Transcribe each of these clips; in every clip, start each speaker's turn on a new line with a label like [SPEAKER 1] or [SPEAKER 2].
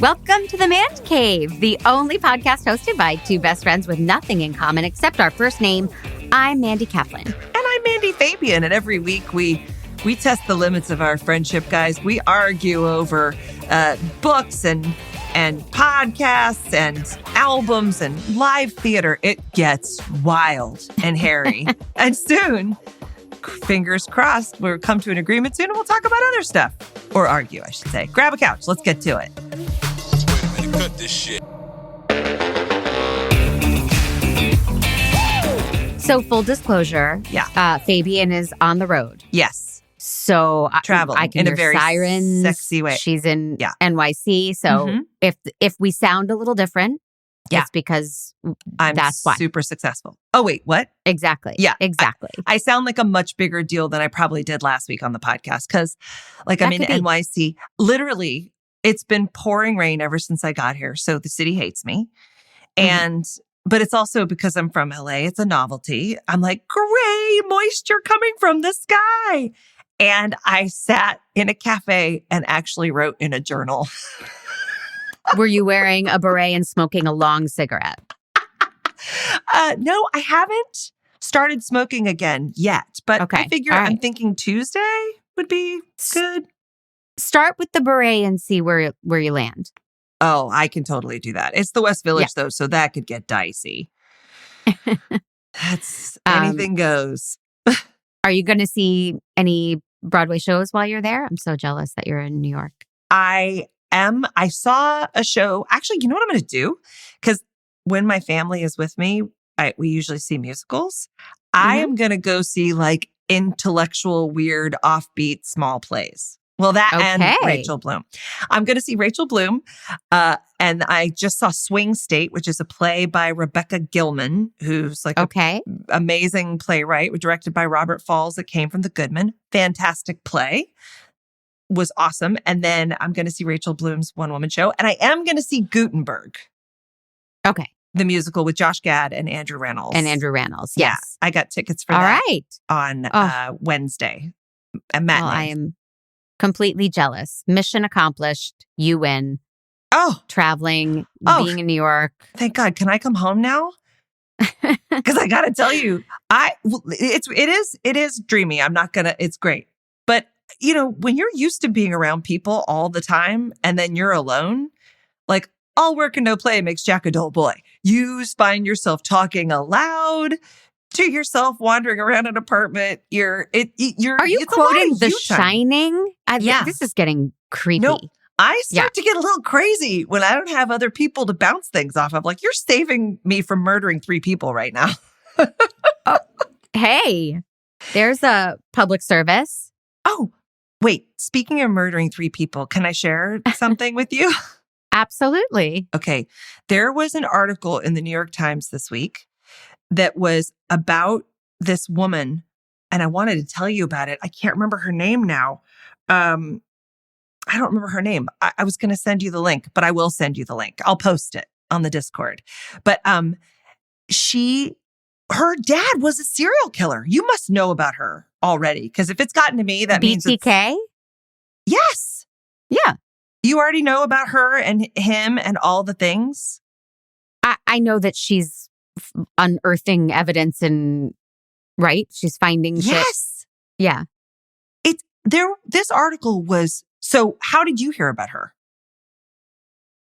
[SPEAKER 1] Welcome to the Mandcave, the only podcast hosted by two best friends with nothing in common except our first name. I'm Mandy Kaplan.
[SPEAKER 2] And I'm Mandy Fabian. And every week we test the limits of our friendship, guys. We argue over books and podcasts and albums and live theater. It gets wild and hairy. And soon, fingers crossed, we'll come to an agreement soon and we'll talk about other stuff. Or argue, I should say. Grab a couch. Let's get to it.
[SPEAKER 3] Wait a minute, cut this shit.
[SPEAKER 1] So full disclosure, Fabian is on the road.
[SPEAKER 2] Yes.
[SPEAKER 1] So
[SPEAKER 2] traveling
[SPEAKER 1] I can
[SPEAKER 2] in
[SPEAKER 1] hear
[SPEAKER 2] a very
[SPEAKER 1] sirens.
[SPEAKER 2] Sexy way.
[SPEAKER 1] She's in NYC. So if we sound a little different, it's because that's why.
[SPEAKER 2] Super successful. Oh, wait, what?
[SPEAKER 1] Exactly.
[SPEAKER 2] Yeah.
[SPEAKER 1] Exactly.
[SPEAKER 2] I sound like a much bigger deal than I probably did last week on the podcast because I'm in NYC. Literally, it's been pouring rain ever since I got here. So the city hates me. But it's also because I'm from LA. It's a novelty. I'm like, gray moisture coming from the sky. And I sat in a cafe and actually wrote in a journal.
[SPEAKER 1] Were you wearing a beret and smoking a long cigarette?
[SPEAKER 2] No, I haven't started smoking again yet. But I figure I'm thinking Tuesday would be good.
[SPEAKER 1] Start with the beret and see where you land.
[SPEAKER 2] Oh, I can totally do that. It's the West Village, though, so that could get dicey. That's anything goes.
[SPEAKER 1] Are you going to see any Broadway shows while you're there? I'm so jealous that you're in New York.
[SPEAKER 2] I am. I saw a show. Actually, you know what I'm going to do? Because when my family is with me, we usually see musicals. I am going to go see like intellectual, weird, offbeat, small plays. Well, that and Rachel Bloom. I'm going to see Rachel Bloom. And I just saw Swing State, which is a play by Rebecca Gilman, who's like an amazing playwright, directed by Robert Falls, that came from the Goodman. Fantastic play. Was awesome. And then I'm going to see Rachel Bloom's one-woman show. And I am going to see Gutenberg.
[SPEAKER 1] Okay.
[SPEAKER 2] The musical with Josh Gad and Andrew Rannells.
[SPEAKER 1] Yes.
[SPEAKER 2] Yeah, I got tickets for that on Wednesday. Well,
[SPEAKER 1] I am completely jealous. Mission accomplished. You win.
[SPEAKER 2] Oh,
[SPEAKER 1] traveling, being in New York.
[SPEAKER 2] Thank God. Can I come home now? Because I got to tell you, it is dreamy. I'm not gonna. It's great, but you know, when you're used to being around people all the time, and then you're alone, like all work and no play makes Jack a dull boy. You find yourself talking aloud to yourself, wandering around an apartment. Are you
[SPEAKER 1] quoting The Shining? This is getting creepy.
[SPEAKER 2] No, I start to get a little crazy when I don't have other people to bounce things off of. Like, you're saving me from murdering 3 people right now.
[SPEAKER 1] Hey, there's a public service.
[SPEAKER 2] Oh, wait. Speaking of murdering 3 people, can I share something with you?
[SPEAKER 1] Absolutely.
[SPEAKER 2] Okay. There was an article in the New York Times this week that was about this woman, and I wanted to tell you about it. I can't remember her name now. I don't remember her name. I was going to send you the link, but I will send you the link. I'll post it on the Discord. But her dad was a serial killer. You must know about her already, because if it's gotten to me, that means
[SPEAKER 1] BTK?
[SPEAKER 2] Yes.
[SPEAKER 1] Yeah.
[SPEAKER 2] You already know about her and him and all the things?
[SPEAKER 1] I know that she's unearthing evidence she's finding shit.
[SPEAKER 2] Yes.
[SPEAKER 1] Yeah.
[SPEAKER 2] This article was, so how did you hear about her?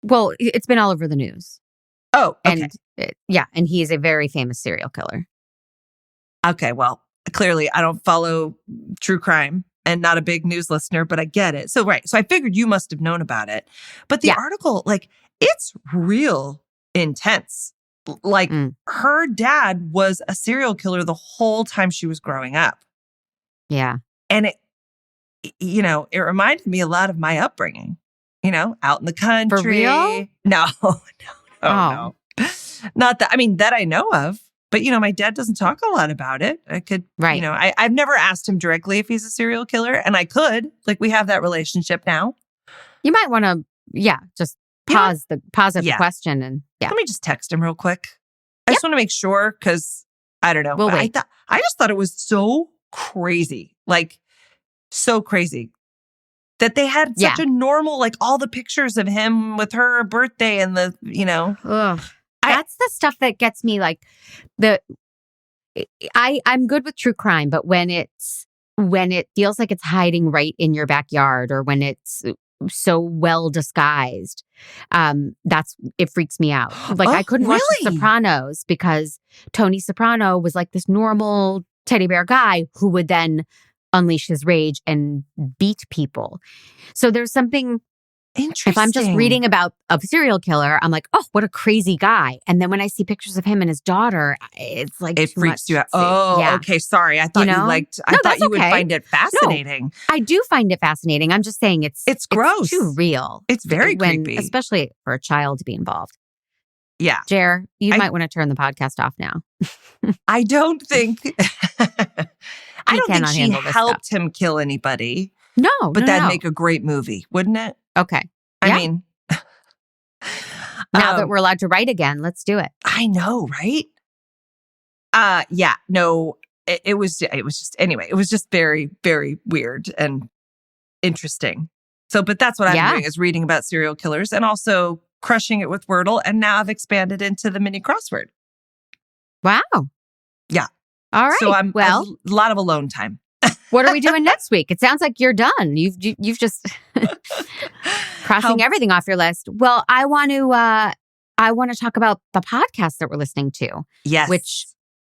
[SPEAKER 1] Well, it's been all over the news.
[SPEAKER 2] Oh, okay.
[SPEAKER 1] And and he is a very famous serial killer.
[SPEAKER 2] Okay, well, clearly I don't follow true crime and not a big news listener, but I get it. So I figured you must have known about it. But the article, it's real intense. Her dad was a serial killer the whole time she was growing up.
[SPEAKER 1] Yeah.
[SPEAKER 2] And it reminded me a lot of my upbringing, out in the country.
[SPEAKER 1] For real?
[SPEAKER 2] No. No. Not that, that I know of, but my dad doesn't talk a lot about it. I could, I've never asked him directly if he's a serial killer, and I could, we have that relationship now.
[SPEAKER 1] You might want to, just pause the question and
[SPEAKER 2] Let me just text him real quick. I just want to make sure, because I don't know.
[SPEAKER 1] We'll wait.
[SPEAKER 2] I just thought it was so crazy. So crazy. That they had
[SPEAKER 1] Yeah.
[SPEAKER 2] such a normal, like all the pictures of him with her birthday and the,
[SPEAKER 1] Ugh. That's the stuff that gets me. Like I'm good with true crime, but when it feels like it's hiding right in your backyard, or when it's so well disguised, it freaks me out. Like I couldn't watch The Sopranos because Tony Soprano was like this normal teddy bear guy who would then unleash his rage and beat people. So there's something.
[SPEAKER 2] Interesting.
[SPEAKER 1] If I'm just reading about a serial killer, I'm like, oh, what a crazy guy. And then when I see pictures of him and his daughter, it's like
[SPEAKER 2] it
[SPEAKER 1] too
[SPEAKER 2] freaks
[SPEAKER 1] much
[SPEAKER 2] you out.
[SPEAKER 1] to see.
[SPEAKER 2] Oh,
[SPEAKER 1] Yeah.
[SPEAKER 2] okay. Sorry. I thought you liked. I thought you would find it fascinating.
[SPEAKER 1] No, I do find it fascinating. I'm just saying it's
[SPEAKER 2] gross.
[SPEAKER 1] It's too real.
[SPEAKER 2] It's very creepy,
[SPEAKER 1] especially for a child to be involved.
[SPEAKER 2] Yeah,
[SPEAKER 1] Jer, you might want to turn the podcast off now.
[SPEAKER 2] I don't think. I don't think she helped
[SPEAKER 1] stuff.
[SPEAKER 2] him kill anybody.
[SPEAKER 1] No,
[SPEAKER 2] but that'd make a great movie, wouldn't it?
[SPEAKER 1] Okay.
[SPEAKER 2] I mean,
[SPEAKER 1] now that we're allowed to write again, let's do it.
[SPEAKER 2] I know, right? Yeah, no, it was just very, very weird and interesting. So, but that's what I'm doing, is reading about serial killers and also crushing it with Wordle. And now I've expanded into the mini crossword.
[SPEAKER 1] Wow.
[SPEAKER 2] Yeah.
[SPEAKER 1] All right.
[SPEAKER 2] So a lot of alone time.
[SPEAKER 1] What are we doing next week? It sounds like you're done. You've just crossing everything off your list. Well, I want to talk about the podcast that we're listening to.
[SPEAKER 2] Yes.
[SPEAKER 1] Which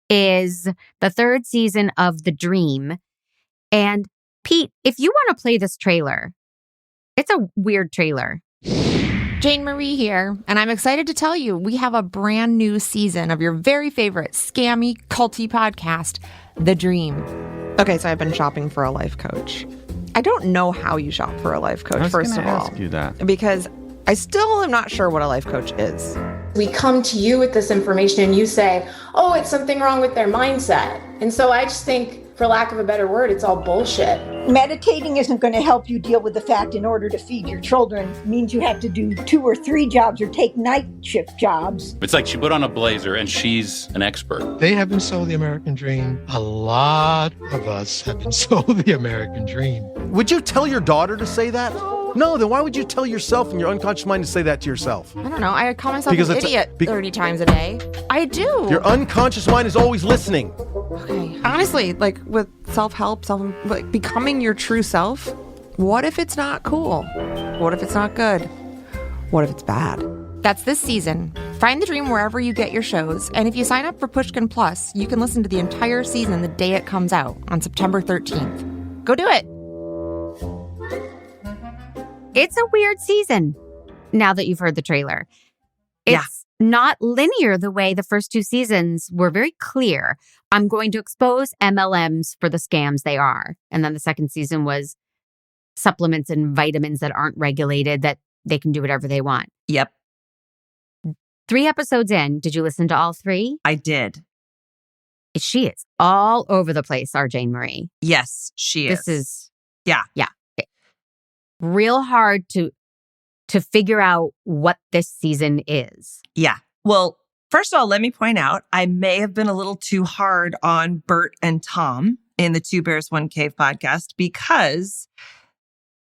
[SPEAKER 1] is the 3rd season of The Dream. And Pete, if you want to play this trailer, it's a weird trailer.
[SPEAKER 4] Jane Marie here, and I'm excited to tell you we have a brand new season of your very favorite scammy, culty podcast, The Dream.
[SPEAKER 5] Okay, so I've been shopping for a life coach. I don't know how you shop for a life coach, first of all.
[SPEAKER 6] Ask you that.
[SPEAKER 5] Because I still am not sure what a life coach is.
[SPEAKER 7] We come to you with this information and you say, oh, it's something wrong with their mindset. And so I just think, for lack of a better word, it's all bullshit.
[SPEAKER 8] Meditating isn't going to help you deal with the fact in order to feed your children means you have to do 2 or 3 jobs or take night shift jobs.
[SPEAKER 6] It's like she put on a blazer and she's an expert.
[SPEAKER 9] They have been sold the American dream. A lot of us have been sold the American dream.
[SPEAKER 10] Would you tell your daughter to say that? No, then why would you tell yourself in your unconscious mind to say that to yourself?
[SPEAKER 4] I don't know. I call myself an idiot 30 times a day. I do.
[SPEAKER 10] Your unconscious mind is always listening.
[SPEAKER 5] Okay. Honestly, like with self-help, becoming your true self, what if it's not cool? What if it's not good? What if it's bad?
[SPEAKER 4] That's this season. Find The Dream wherever you get your shows. And if you sign up for Pushkin Plus, you can listen to the entire season the day it comes out on September 13th. Go do it.
[SPEAKER 1] It's a weird season now that you've heard the trailer. It's not linear the way the first 2 seasons were very clear. I'm going to expose MLMs for the scams they are. And then the 2nd season was supplements and vitamins that aren't regulated, that they can do whatever they want.
[SPEAKER 2] Yep.
[SPEAKER 1] 3 episodes in, did you listen to all 3?
[SPEAKER 2] I did.
[SPEAKER 1] She is all over the place, our Jane Marie.
[SPEAKER 2] Yes, she is.
[SPEAKER 1] This is...
[SPEAKER 2] Yeah.
[SPEAKER 1] Real hard to figure out what this season is.
[SPEAKER 2] Yeah. Well, first of all, let me point out, I may have been a little too hard on Bert and Tom in the 2 Bears, 1 Cave podcast because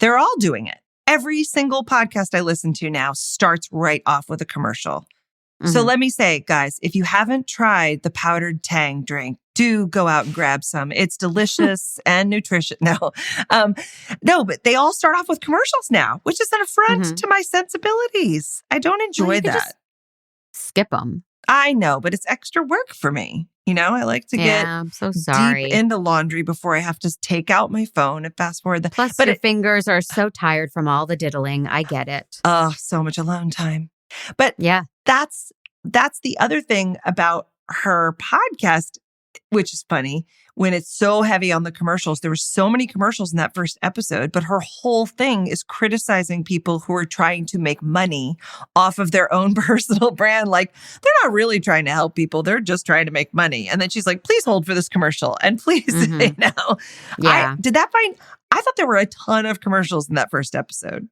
[SPEAKER 2] they're all doing it. Every single podcast I listen to now starts right off with a commercial. Mm-hmm. So let me say, guys, if you haven't tried the powdered Tang drink, do go out and grab some. It's delicious and nutritious. No, but they all start off with commercials now, which is an affront to my sensibilities. I don't enjoy that.
[SPEAKER 1] Just skip them.
[SPEAKER 2] I know, but it's extra work for me. You know, I like to get
[SPEAKER 1] I'm so sorry.
[SPEAKER 2] deep into laundry before I have to take out my phone and fast forward.
[SPEAKER 1] Plus, your fingers are so tired from all the diddling. I get it.
[SPEAKER 2] Oh, so much alone time. But yeah, that's the other thing about her podcast, which is funny. When it's so heavy on the commercials, there were so many commercials in that first episode, but her whole thing is criticizing people who are trying to make money off of their own personal brand. Like, they're not really trying to help people. They're just trying to make money. And then she's like, please hold for this commercial. And please, I thought there were a ton of commercials in that first episode.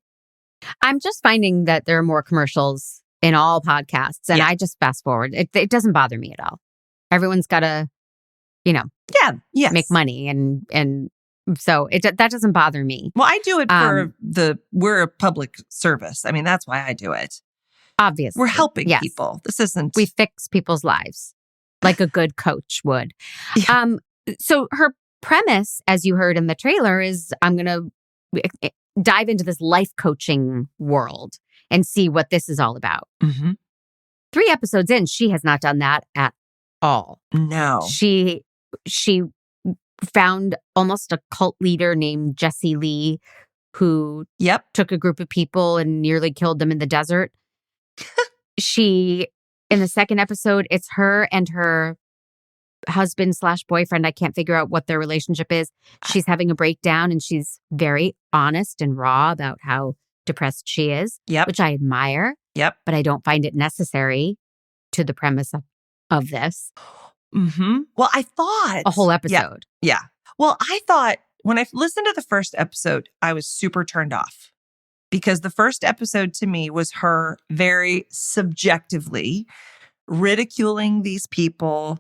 [SPEAKER 1] I'm just finding that there are more commercials in all podcasts. And I just fast forward. It doesn't bother me at all. Everyone's got to, make money and So that doesn't bother me.
[SPEAKER 2] Well, I do it for we're a public service. I mean, that's why I do it.
[SPEAKER 1] Obviously.
[SPEAKER 2] We're helping people. This isn't.
[SPEAKER 1] We fix people's lives like a good coach would.
[SPEAKER 2] Yeah.
[SPEAKER 1] So her premise, as you heard in the trailer, is I'm going to dive into this life coaching world and see what this is all about.
[SPEAKER 2] Mm-hmm.
[SPEAKER 1] 3 episodes in, she has not done that at all.
[SPEAKER 2] No.
[SPEAKER 1] She found almost a cult leader named Jesse Lee who took a group of people and nearly killed them in the desert. In the second episode, it's her and her husband/boyfriend. I can't figure out what their relationship is. She's having a breakdown and she's very honest and raw about how depressed she is, which I admire.
[SPEAKER 2] Yep.
[SPEAKER 1] But I don't find it necessary to the premise of this.
[SPEAKER 2] Mm-hmm. Well, I thought
[SPEAKER 1] a whole episode.
[SPEAKER 2] Yeah. Well, I thought when I listened to the first episode, I was super turned off because the first episode to me was her very subjectively ridiculing these people,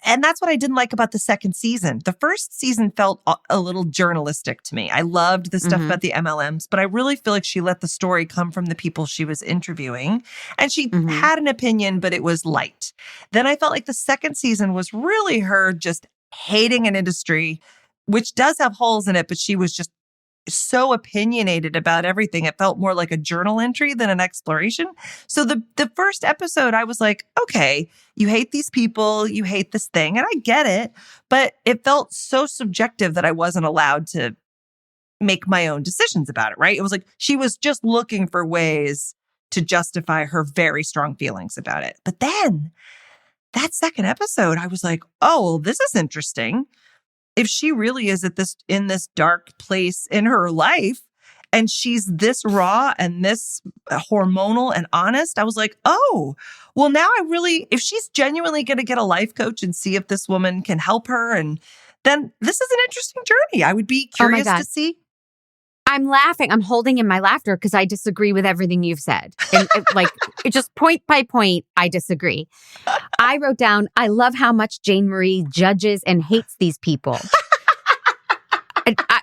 [SPEAKER 2] and that's what I didn't like about the second season. The first season felt a little journalistic to me. I loved the stuff about the MLMs, but I really feel like she let the story come from the people she was interviewing. And she had an opinion, but it was light. Then I felt like the second season was really her just hating an industry, which does have holes in it, but she was just so opinionated about everything. It felt more like a journal entry than an exploration. So the first episode, I was like, okay, you hate these people, you hate this thing, and I get it, but it felt so subjective that I wasn't allowed to make my own decisions about it, right? It was like she was just looking for ways to justify her very strong feelings about it. But then that second episode, I was like, oh, well, this is interesting. If she really is in this dark place in her life and she's this raw and this hormonal and honest, I was like, oh, well, now if she's genuinely going to get a life coach and see if this woman can help her, and then this is an interesting journey. I would be curious to see.
[SPEAKER 1] I'm laughing. I'm holding in my laughter because I disagree with everything you've said. And just point by point, I disagree. I wrote down, I love how much Jane Marie judges and hates these people.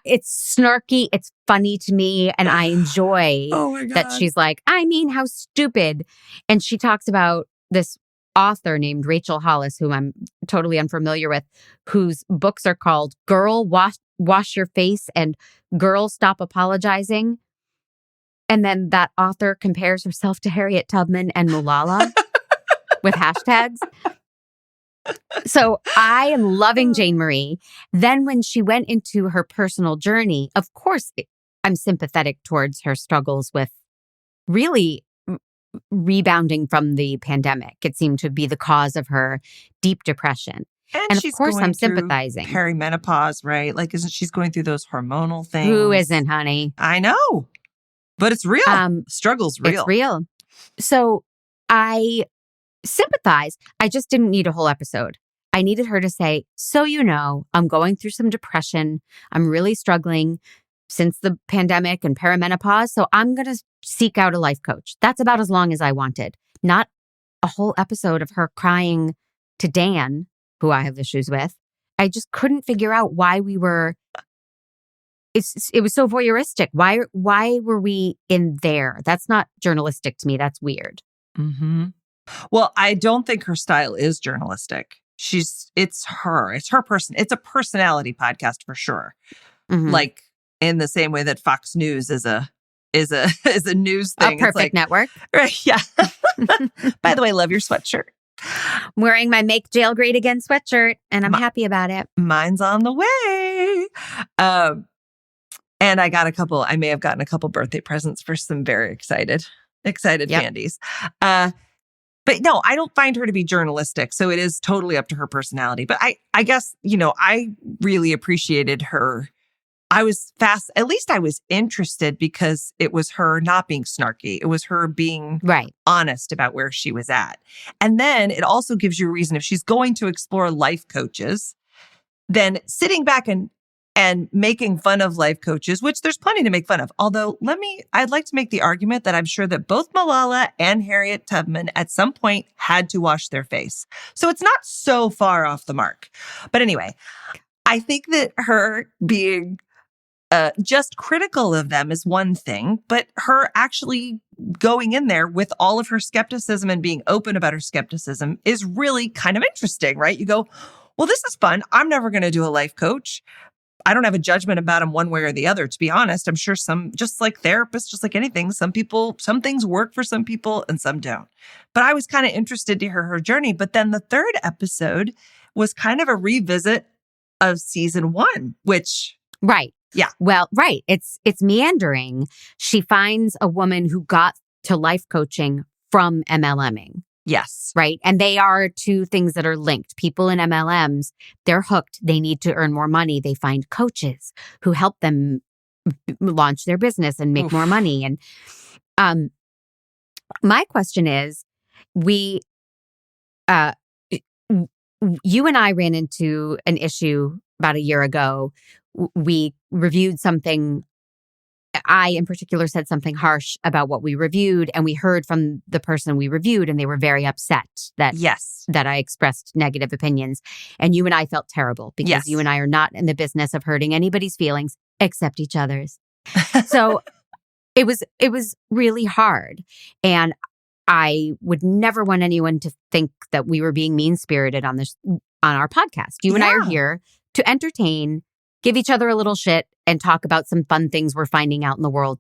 [SPEAKER 1] It's snarky. It's funny to me. And I enjoy that she's like, I mean, how stupid. And she talks about this author named Rachel Hollis, whom I'm totally unfamiliar with, whose books are called Girl, Wash Your Face and Girl, Stop Apologizing. And then that author compares herself to Harriet Tubman and Malala with hashtags. So I am loving Jane Marie. Then when she went into her personal journey, of course, I'm sympathetic towards her struggles with really rebounding from the pandemic. It seemed to be the cause of her deep depression. And of course, I'm sympathizing.
[SPEAKER 2] Perimenopause, right? Like, she's going through those hormonal things?
[SPEAKER 1] Who isn't, honey?
[SPEAKER 2] I know. But it's real. Struggle's real.
[SPEAKER 1] It's real. So I sympathize. I just didn't need a whole episode. I needed her to say, so I'm going through some depression. I'm really struggling since the pandemic and perimenopause. So I'm going to seek out a life coach. That's about as long as I wanted. Not a whole episode of her crying to Dan, who I have issues with. I just couldn't figure out why we were. It was so voyeuristic. Why were we in there? That's not journalistic to me. That's weird.
[SPEAKER 2] Mm-hmm. Well, I don't think her style is journalistic. It's her person. It's a personality podcast for sure. Mm-hmm. Like in the same way that Fox News is a news thing.
[SPEAKER 1] A perfect network.
[SPEAKER 2] Right. Yeah. By the way, love your sweatshirt.
[SPEAKER 1] I'm wearing my Make Jail Great Again sweatshirt, and I'm happy about it.
[SPEAKER 2] Mine's on the way. And I may have gotten a couple birthday presents for some very excited Fandys. But no, I don't find her to be journalistic. So it is totally up to her personality. But I guess, I really appreciated her. I was at least I was interested because it was her not being snarky. It was her being honest about where she was at. And then it also gives you a reason, if she's going to explore life coaches, then sitting back and making fun of life coaches, which there's plenty to make fun of. Although I'd like to make the argument that I'm sure that both Malala and Harriet Tubman at some point had to wash their face. So it's not so far off the mark. But anyway, I think that her being just critical of them is one thing, but her actually going in there with all of her skepticism and being open about her skepticism is really kind of interesting, right? You go, well, this is fun. I'm never going to do a life coach. I don't have a judgment about them one way or the other, to be honest. I'm sure some, just like therapists, just like anything, some things work for some people and some don't. But I was kind of interested to hear her journey. But then the third episode was kind of a revisit of season 1, which...
[SPEAKER 1] Right.
[SPEAKER 2] Yeah.
[SPEAKER 1] Well, right. It's meandering. She finds a woman who got to life coaching from MLMing.
[SPEAKER 2] Yes.
[SPEAKER 1] Right. And they are two things that are linked. People in MLMs, they're hooked. They need to earn more money. They find coaches who help them launch their business and make more money. And my question is, you and I ran into an issue about a year ago. We reviewed something. I, in particular, said something harsh about what we reviewed, and we heard from the person we reviewed, and they were very upset that I expressed negative opinions. And you and I felt terrible because you and I are not in the business of hurting anybody's feelings except each other's. So it was really hard, and I would never want anyone to think that we were being mean-spirited on our podcast. You and I are here to entertain, give each other a little shit, and talk about some fun things we're finding out in the world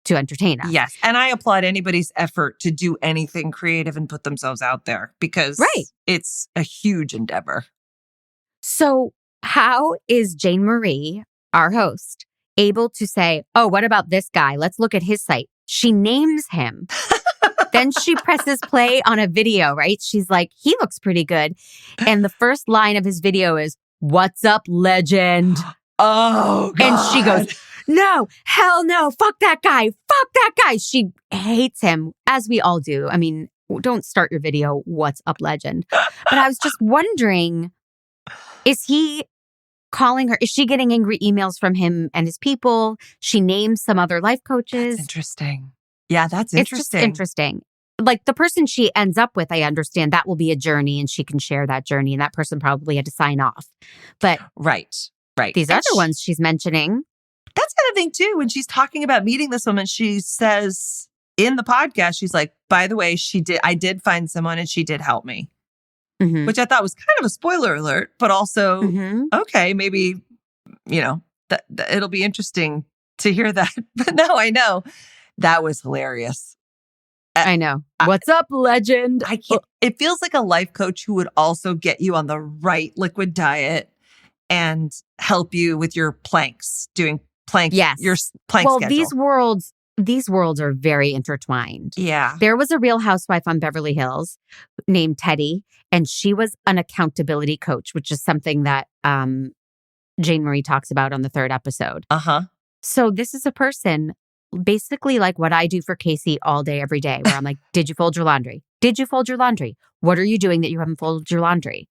[SPEAKER 1] to entertain us.
[SPEAKER 2] Yes. And I applaud anybody's effort to do anything creative and put themselves out there because it's a huge endeavor.
[SPEAKER 1] So how is Jane Marie, our host, able to say, oh, what about this guy? Let's look at his site. She names him. Then she presses play on a video, right? She's like, he looks pretty good. And the first line of his video is, "What's up, legend?"
[SPEAKER 2] Oh, God.
[SPEAKER 1] And she goes, no, hell no, fuck that guy. Fuck that guy. She hates him, as we all do. I mean, don't start your video, "What's up, legend?" But I was just wondering, is he calling her? Is she getting angry emails from him and his people? She names some other life coaches.
[SPEAKER 2] That's interesting. Yeah, that's interesting.
[SPEAKER 1] It's just interesting. Like the person she ends up with, I understand that will be a journey and she can share that journey. And that person probably had to sign off. But
[SPEAKER 2] right.
[SPEAKER 1] These other ones she's mentioning.
[SPEAKER 2] That's the other thing too. When she's talking about meeting this woman, she says in the podcast, she's like, by the way, I did find someone and she did help me. Mm-hmm. Which I thought was kind of a spoiler alert, but also, okay, maybe, that it'll be interesting to hear that. But no, I know. That was hilarious.
[SPEAKER 1] I know. What's up, legend?
[SPEAKER 2] I can't. It feels like a life coach who would also get you on the right liquid diet and help you with your planks, doing plank.
[SPEAKER 1] Yes.
[SPEAKER 2] Your plank schedule.
[SPEAKER 1] Well, these worlds are very intertwined.
[SPEAKER 2] Yeah.
[SPEAKER 1] There was a Real Housewife on Beverly Hills named Teddy, and she was an accountability coach, which is something that Jane Marie talks about on the 3rd episode.
[SPEAKER 2] Uh-huh.
[SPEAKER 1] So this is a person basically like what I do for Casey all day, every day, where I'm like, did you fold your laundry? Did you fold your laundry? What are you doing that you haven't folded your laundry?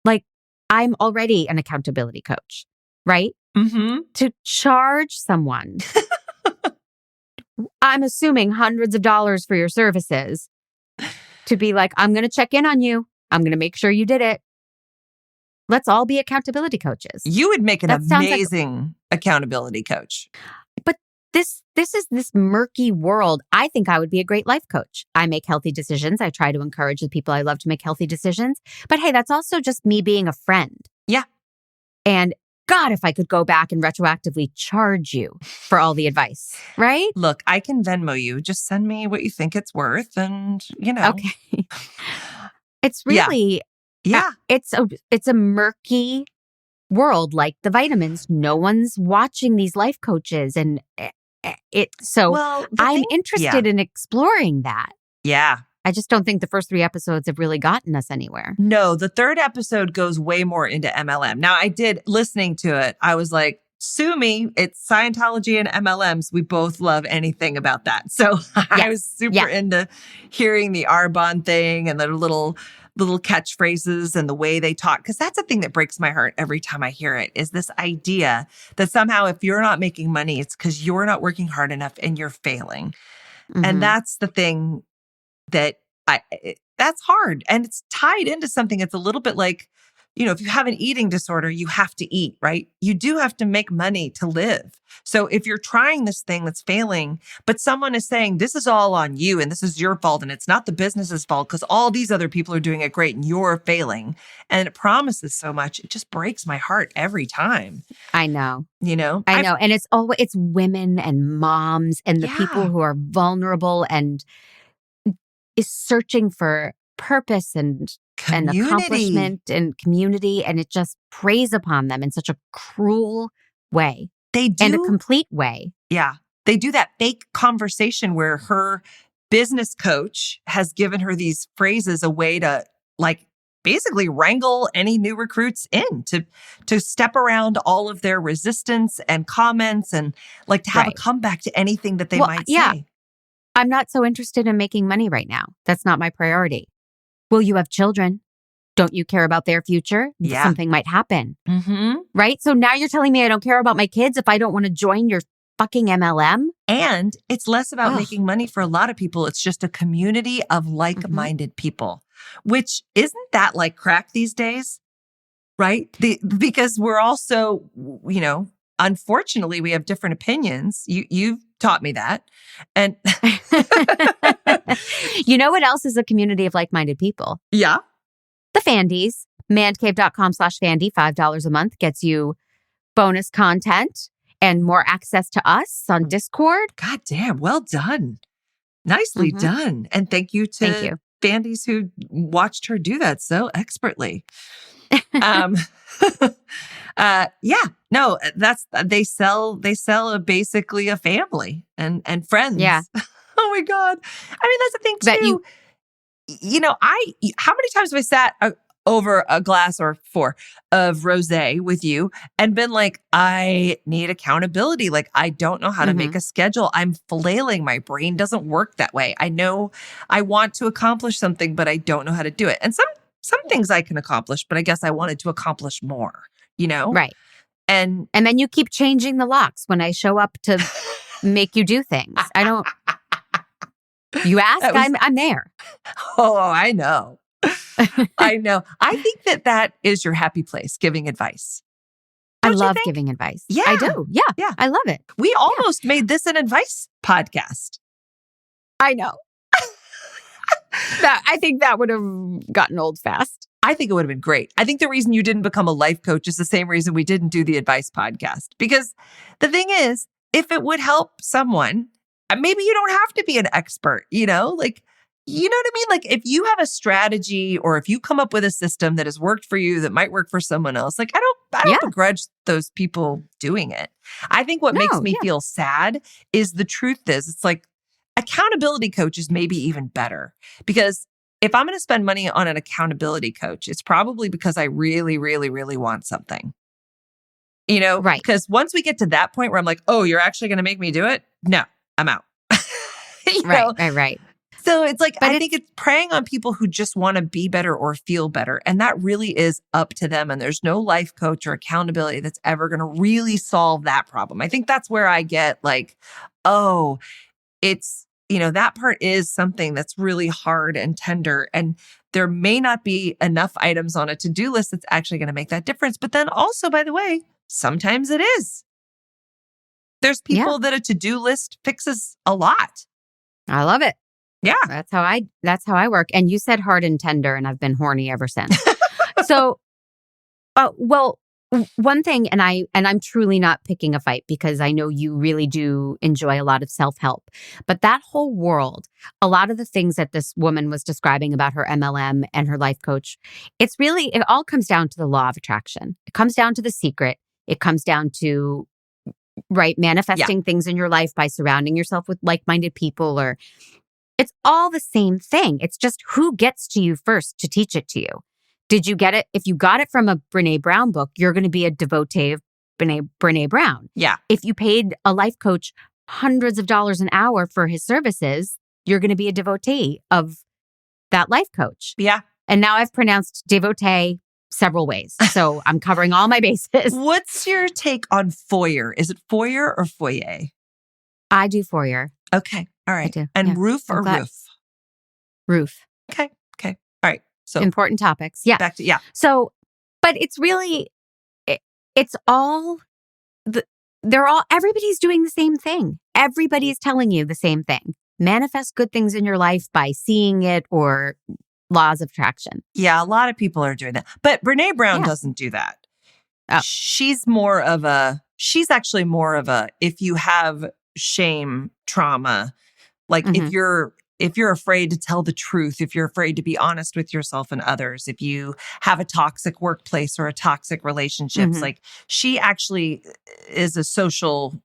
[SPEAKER 1] Like, I'm already an accountability coach, right?
[SPEAKER 2] Mm-hmm.
[SPEAKER 1] To charge someone, I'm assuming hundreds of dollars for your services, to be like, I'm going to check in on you. I'm going to make sure you did it. Let's all be accountability coaches.
[SPEAKER 2] You would make an amazing accountability coach.
[SPEAKER 1] But this is this murky world. I think I would be a great life coach. I make healthy decisions. I try to encourage the people I love to make healthy decisions. But hey, that's also just me being a friend.
[SPEAKER 2] Yeah.
[SPEAKER 1] And God, if I could go back and retroactively charge you for all the advice, right?
[SPEAKER 2] Look, I can Venmo you. Just send me what you think it's worth and,
[SPEAKER 1] Okay. It's really...
[SPEAKER 2] Yeah.
[SPEAKER 1] It's a murky world like the vitamins. No one's watching these life coaches and I'm interested in exploring that.
[SPEAKER 2] Yeah.
[SPEAKER 1] I just don't think the first 3 episodes have really gotten us anywhere.
[SPEAKER 2] No, the 3rd episode goes way more into MLM. Now, listening to it, I was like, sue me. It's Scientology and MLMs. We both love anything about that. So I was super into hearing the Arbonne thing and the little catchphrases and the way they talk. Because that's the thing that breaks my heart every time I hear it, is this idea that somehow if you're not making money, it's because you're not working hard enough and you're failing. Mm-hmm. And that's the thing that that's hard. And it's tied into something. It's a little bit like, if you have an eating disorder, you have to eat, right? You do have to make money to live. So if you're trying this thing that's failing, but someone is saying this is all on you and this is your fault and it's not the business's fault because all these other people are doing it great and you're failing, and it promises so much, it just breaks my heart every time.
[SPEAKER 1] I know.
[SPEAKER 2] I
[SPEAKER 1] know. And it's women and moms and the people who are vulnerable and is searching for purpose and accomplishment and community, and it just preys upon them in such a cruel way.
[SPEAKER 2] They do.
[SPEAKER 1] And a complete way.
[SPEAKER 2] Yeah. They do that fake conversation where her business coach has given her these phrases, a way to basically wrangle any new recruits in to step around all of their resistance and comments and to have a comeback to anything that they might say.
[SPEAKER 1] I'm not so interested in making money right now. That's not my priority. Well, you have children. Don't you care about their future?
[SPEAKER 2] Yeah.
[SPEAKER 1] Something might happen.
[SPEAKER 2] Mm-hmm.
[SPEAKER 1] Right? So now you're telling me I don't care about my kids if I don't want to join your fucking MLM?
[SPEAKER 2] And it's less about making money for a lot of people. It's just a community of like-minded people, which isn't that like crack these days, right? Because we're also, unfortunately, we have different opinions. You've taught me that. And
[SPEAKER 1] you know what else is a community of like-minded people?
[SPEAKER 2] Yeah.
[SPEAKER 1] The Fandys. Mandcave.com/Fandy, $5 a month gets you bonus content and more access to us on Discord.
[SPEAKER 2] God damn, well done. Nicely done. And thank you to Fandys who watched her do that so expertly. They sell basically a family and friends.
[SPEAKER 1] Yeah.
[SPEAKER 2] Oh my God. I mean, that's the thing too. How many times have I sat over a glass or 4 of rosé with you and been like, I need accountability. Like, I don't know how to make a schedule. I'm flailing. My brain doesn't work that way. I know I want to accomplish something, but I don't know how to do it. And some things I can accomplish, but I guess I wanted to accomplish more,
[SPEAKER 1] Right.
[SPEAKER 2] And
[SPEAKER 1] then you keep changing the locks when I show up to make you do things. I don't. You ask, I'm there.
[SPEAKER 2] Oh, I know. I know. I think that is your happy place, giving advice.
[SPEAKER 1] I love giving advice.
[SPEAKER 2] Yeah.
[SPEAKER 1] I do. Yeah. I love it.
[SPEAKER 2] We almost made this an advice podcast.
[SPEAKER 1] I know. I think that would have gotten old fast.
[SPEAKER 2] I think it would have been great. I think the reason you didn't become a life coach is the same reason we didn't do the advice podcast. Because the thing is, if it would help someone, maybe you don't have to be an expert, you know what I mean? Like, if you have a strategy or if you come up with a system that has worked for you that might work for someone else, I don't begrudge those people doing it. I think what makes me feel sad is the truth is, it's like accountability coach is maybe even better, because if I'm going to spend money on an accountability coach, it's probably because I really, really, really want something.
[SPEAKER 1] Right.
[SPEAKER 2] Because once we get to that point where I'm like, oh, you're actually going to make me do it? No, I'm out.
[SPEAKER 1] Right.
[SPEAKER 2] So it's like, I think it's preying on people who just want to be better or feel better. And that really is up to them. And there's no life coach or accountability that's ever going to really solve that problem. I think that's where I get like, oh, it's, that part is something that's really hard and tender. And there may not be enough items on a to-do list that's actually going to make that difference. But then also, by the way, sometimes it is. There's people that a to-do list fixes a lot.
[SPEAKER 1] I love it.
[SPEAKER 2] Yeah.
[SPEAKER 1] That's how I work. And you said hard and tender, and I've been horny ever since. So, one thing, and I'm truly not picking a fight because I know you really do enjoy a lot of self-help, but that whole world, a lot of the things that this woman was describing about her MLM and her life coach, it all comes down to the law of attraction. It comes down to The Secret. It comes down to, manifesting things in your life by surrounding yourself with like-minded people, or it's all the same thing. It's just who gets to you first to teach it to you. Did you get it? If you got it from a Brené Brown book, you're going to be a devotee of Brené Brown.
[SPEAKER 2] Yeah.
[SPEAKER 1] If you paid a life coach hundreds of dollars an hour for his services, you're going to be a devotee of that life coach.
[SPEAKER 2] Yeah.
[SPEAKER 1] And now I've pronounced devotee several ways. So I'm covering all my bases.
[SPEAKER 2] What's your take on foyer? Is it foyer or foyer?
[SPEAKER 1] I do foyer.
[SPEAKER 2] Okay. All right.
[SPEAKER 1] I do.
[SPEAKER 2] And
[SPEAKER 1] Yeah.
[SPEAKER 2] roof or roof?
[SPEAKER 1] Roof.
[SPEAKER 2] Okay. All right. So
[SPEAKER 1] important topics. Yeah.
[SPEAKER 2] back to,
[SPEAKER 1] So But it's really, it's all, everybody's doing the same thing. Everybody's telling you the same thing. Manifest good things in your life by seeing it, or laws of attraction.
[SPEAKER 2] Yeah, a lot of people are doing that. But Brene Brown doesn't do that.
[SPEAKER 1] Oh.
[SPEAKER 2] She's actually more of a, if you have shame, trauma, like if you're afraid to tell the truth, if you're afraid to be honest with yourself and others, if you have a toxic workplace or a toxic relationships, like she actually is a social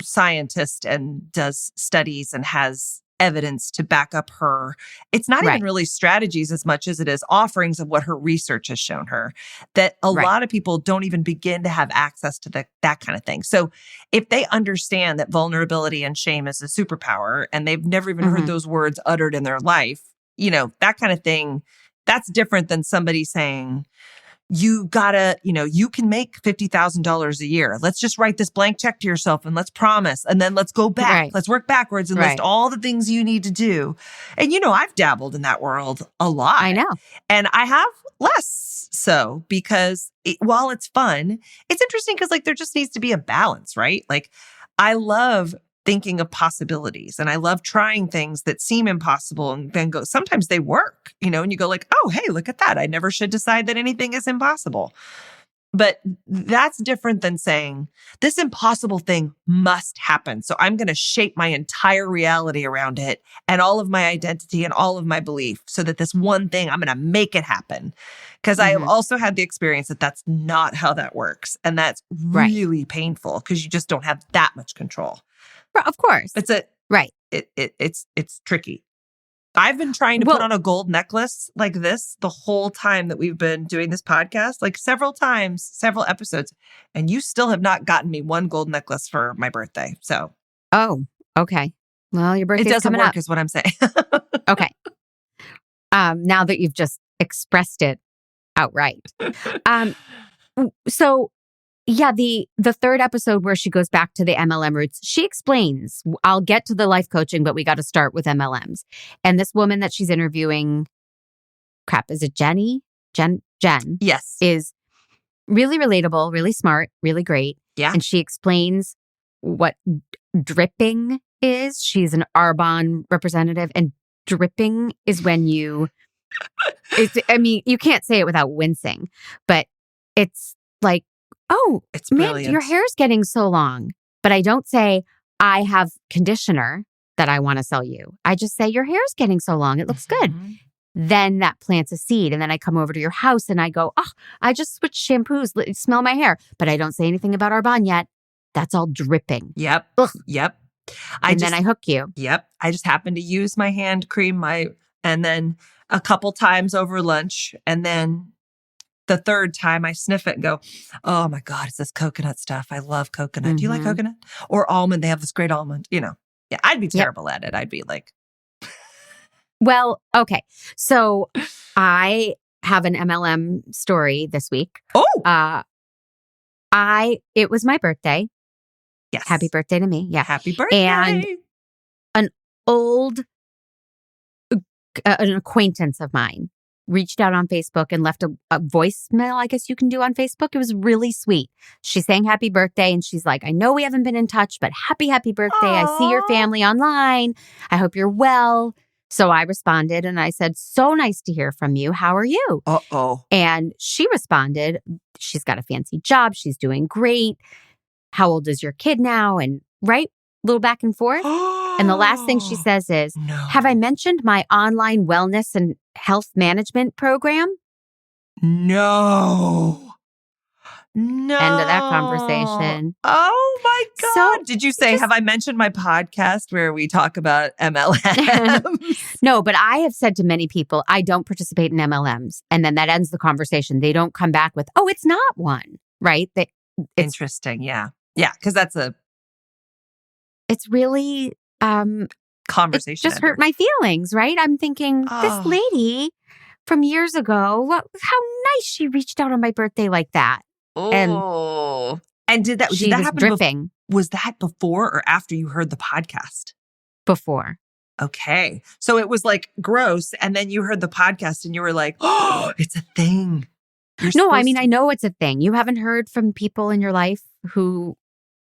[SPEAKER 2] scientist and does studies and has evidence to back up her. It's not even really strategies as much as it is offerings of what her research has shown her, that a lot of people don't even begin to have access to that kind of thing. So if they understand that vulnerability and shame is a superpower and they've never even heard those words uttered in their life, that kind of thing, that's different than somebody saying, you gotta, you can make $50,000 a year. Let's just write this blank check to yourself and let's promise. And then let's go back. Let's work backwards and list all the things you need to do. And, I've dabbled in that world a lot.
[SPEAKER 1] I know.
[SPEAKER 2] And I have less so because while it's fun, it's interesting because there just needs to be a balance, right? I love thinking of possibilities and I love trying things that seem impossible and then sometimes they work, and you go oh, hey, look at that. I never should decide that anything is impossible. But that's different than saying this impossible thing must happen. So I'm going to shape my entire reality around it and all of my identity and all of my belief so that this one thing, I'm going to make it happen. Because I have also had the experience that that's not how that works. And that's really painful because you just don't have that much control.
[SPEAKER 1] Of course.
[SPEAKER 2] It's tricky. I've been trying to put on a gold necklace like this the whole time that we've been doing this podcast, several times, several episodes, and you still have not gotten me one gold necklace for my birthday. So,
[SPEAKER 1] oh, okay. Well, your birthday's
[SPEAKER 2] doesn't
[SPEAKER 1] coming
[SPEAKER 2] work,
[SPEAKER 1] up.
[SPEAKER 2] is what I'm saying.
[SPEAKER 1] Okay. Now that you've just expressed it outright, so. Yeah, the third episode where she goes back to the MLM roots, she explains, I'll get to the life coaching, but we got to start with MLMs. And this woman that she's interviewing, is it Jenny? Jen?
[SPEAKER 2] Yes.
[SPEAKER 1] Is really relatable, really smart, really great.
[SPEAKER 2] Yeah.
[SPEAKER 1] And she explains what dripping is. She's an Arbonne representative, and dripping is when you can't say it without wincing, but it's like, oh,
[SPEAKER 2] it's brilliant.
[SPEAKER 1] Man, your hair's getting so long. But I don't say, I have conditioner that I want to sell you. I just say, your hair's getting so long. It looks good. Then that plants a seed. And then I come over to your house and I go, oh, I just switched shampoos. Smell my hair. But I don't say anything about Arbonne yet. That's all dripping.
[SPEAKER 2] Yep.
[SPEAKER 1] Ugh.
[SPEAKER 2] Yep.
[SPEAKER 1] Then I hook you.
[SPEAKER 2] Yep. I just happen to use my hand cream, and then a couple times over lunch. And then the third time I sniff it and go, oh my God, it's this coconut stuff. I love coconut. Do you like coconut? Or almond? They have this great almond, Yeah, I'd be terrible at it. I'd be like.
[SPEAKER 1] Well, okay. So I have an MLM story this week.
[SPEAKER 2] Oh.
[SPEAKER 1] It was my birthday.
[SPEAKER 2] Yes.
[SPEAKER 1] Happy birthday to me. Yeah.
[SPEAKER 2] Happy birthday.
[SPEAKER 1] And an an acquaintance of mine reached out on Facebook and left a voicemail, I guess you can do on Facebook. It was really sweet. She sang happy birthday and she's like, I know we haven't been in touch, but happy birthday.
[SPEAKER 2] Aww.
[SPEAKER 1] I see your family online. I hope you're well. So I responded and I said, so nice to hear from you. How are you?
[SPEAKER 2] Uh-oh.
[SPEAKER 1] And she responded, she's got a fancy job. She's doing great. How old is your kid now? And little back and forth. And the last thing she says is, have I mentioned my online wellness and health management program?
[SPEAKER 2] No.
[SPEAKER 1] End of that conversation.
[SPEAKER 2] Oh my God.
[SPEAKER 1] So
[SPEAKER 2] did you say, have I mentioned my podcast where we talk about MLMs?
[SPEAKER 1] No, but I have said to many people, I don't participate in MLMs. And then that ends the conversation. They don't come back with, oh, it's not one, right?
[SPEAKER 2] Interesting. Yeah. Yeah. Because
[SPEAKER 1] it's really
[SPEAKER 2] conversation.
[SPEAKER 1] It just hurt my feelings, right? I'm thinking, this lady from years ago, how nice she reached out on my birthday like that.
[SPEAKER 2] Oh. And did that happen?
[SPEAKER 1] Dripping.
[SPEAKER 2] Was that before or after you heard the podcast?
[SPEAKER 1] Before.
[SPEAKER 2] Okay. So it was gross. And then you heard the podcast and you were like, oh, it's a thing.
[SPEAKER 1] No, I mean, I know it's a thing. You haven't heard from people in your life who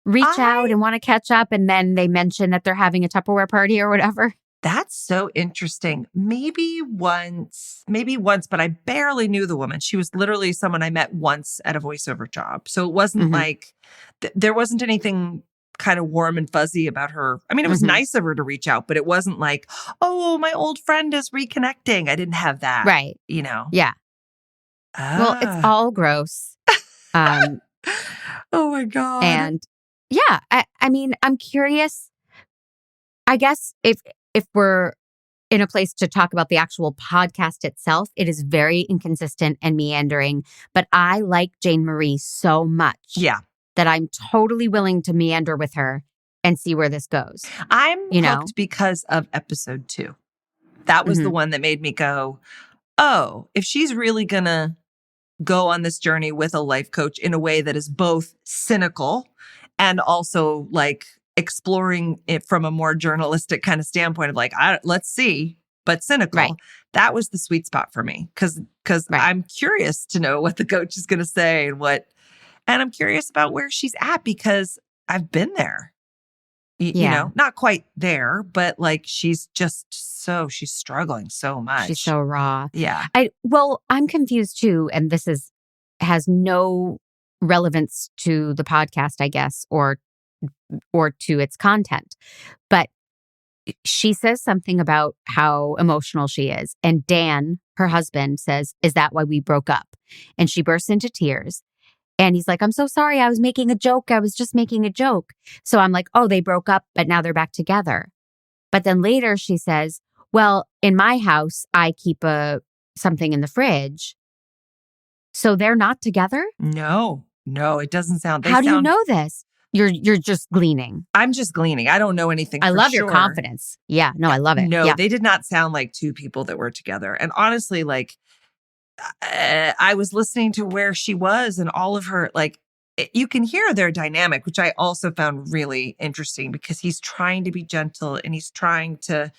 [SPEAKER 1] reach out and want to catch up, and then they mention that they're having a Tupperware party or whatever.
[SPEAKER 2] That's so interesting. Maybe once, but I barely knew the woman. She was literally someone I met once at a voiceover job. So it wasn't like, there wasn't anything kind of warm and fuzzy about her. I mean, it was nice of her to reach out, but it wasn't like, oh, my old friend is reconnecting. I didn't have that.
[SPEAKER 1] Right.
[SPEAKER 2] You know?
[SPEAKER 1] Yeah. Well, it's all gross.
[SPEAKER 2] Oh my God.
[SPEAKER 1] And yeah, I mean, I'm curious. I guess if we're in a place to talk about the actual podcast itself, it is very inconsistent and meandering. But I like Jane Marie so much that I'm totally willing to meander with her and see where this goes.
[SPEAKER 2] I'm hooked because of episode 2. That was the one that made me go, oh, if she's really going to go on this journey with a life coach in a way that is both cynical and also like exploring it from a more journalistic kind of standpoint of like, let's see, but cynical.
[SPEAKER 1] Right.
[SPEAKER 2] That was the sweet spot for me because I'm curious to know what the coach is going to say and I'm curious about where she's at because I've been there. You know, not quite there, but like she's struggling so much.
[SPEAKER 1] She's so raw.
[SPEAKER 2] Yeah.
[SPEAKER 1] I'm confused too, and this has no relevance to the podcast, I guess, or to its content. But she says something about how emotional she is. And Dan, her husband, says, "Is that why we broke up?" And she bursts into tears. And he's like, "I'm so sorry. I was making a joke. I was just making a joke." So I'm like, oh, they broke up, but now they're back together. But then later she says, well, in my house, I keep something in the fridge. So they're not together?
[SPEAKER 2] No, it doesn't sound.
[SPEAKER 1] How do you know this? You're just gleaning.
[SPEAKER 2] I'm just gleaning. I don't know anything.
[SPEAKER 1] I love your confidence. Yeah, no, I love it.
[SPEAKER 2] No,
[SPEAKER 1] yeah.
[SPEAKER 2] They did not sound like two people that were together. And honestly, like, I was listening to where she was and all of her, like, you can hear their dynamic, which I also found really interesting because he's trying to be gentle and he's trying to,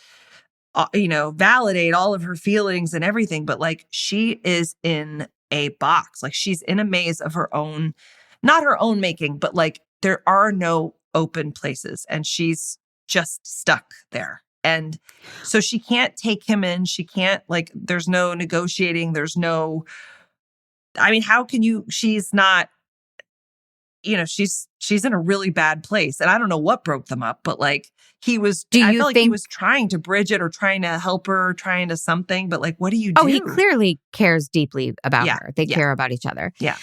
[SPEAKER 2] validate all of her feelings and everything. But like, she is in a box, like she's in a maze of her own, not her own making, but like there are no open places and she's just stuck there. And so she can't take him in. She can't, like, there's no negotiating. There's no, I mean, how can you, she's not, she's in a really bad place. And I don't know what broke them up, but like I feel like he was trying to bridge it or trying to help her, trying to something, but like, what do you do?
[SPEAKER 1] Oh, he clearly cares deeply about her. They care about each other.
[SPEAKER 2] Yeah.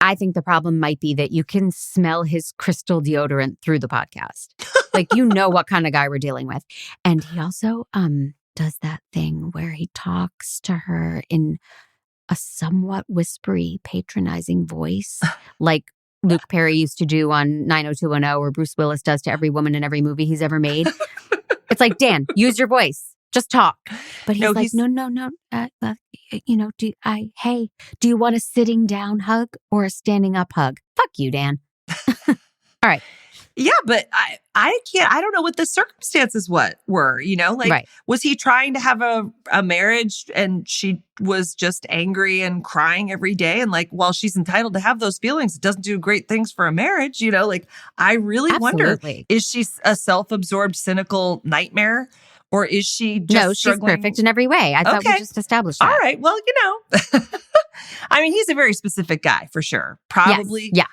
[SPEAKER 1] I think the problem might be that you can smell his crystal deodorant through the podcast. Like, what kind of guy we're dealing with. And he also does that thing where he talks to her in a somewhat whispery, patronizing voice, like Luke Perry used to do on 90210, or Bruce Willis does to every woman in every movie he's ever made. It's like, Dan, use your voice. Just talk. But he's like, no. Do you want a sitting down hug or a standing up hug? Fuck you, Dan. All right.
[SPEAKER 2] Yeah, but I don't know what the circumstances were, right. Was he trying to have a marriage and she was just angry and crying every day? And like, while she's entitled to have those feelings, it doesn't do great things for a marriage, like, I really wonder, is she a self-absorbed, cynical nightmare? Or is she just
[SPEAKER 1] No, she's
[SPEAKER 2] struggling?
[SPEAKER 1] Perfect in every way. I thought we just established that.
[SPEAKER 2] All right. Well, I mean, he's a very specific guy for sure. Probably.
[SPEAKER 1] Yes.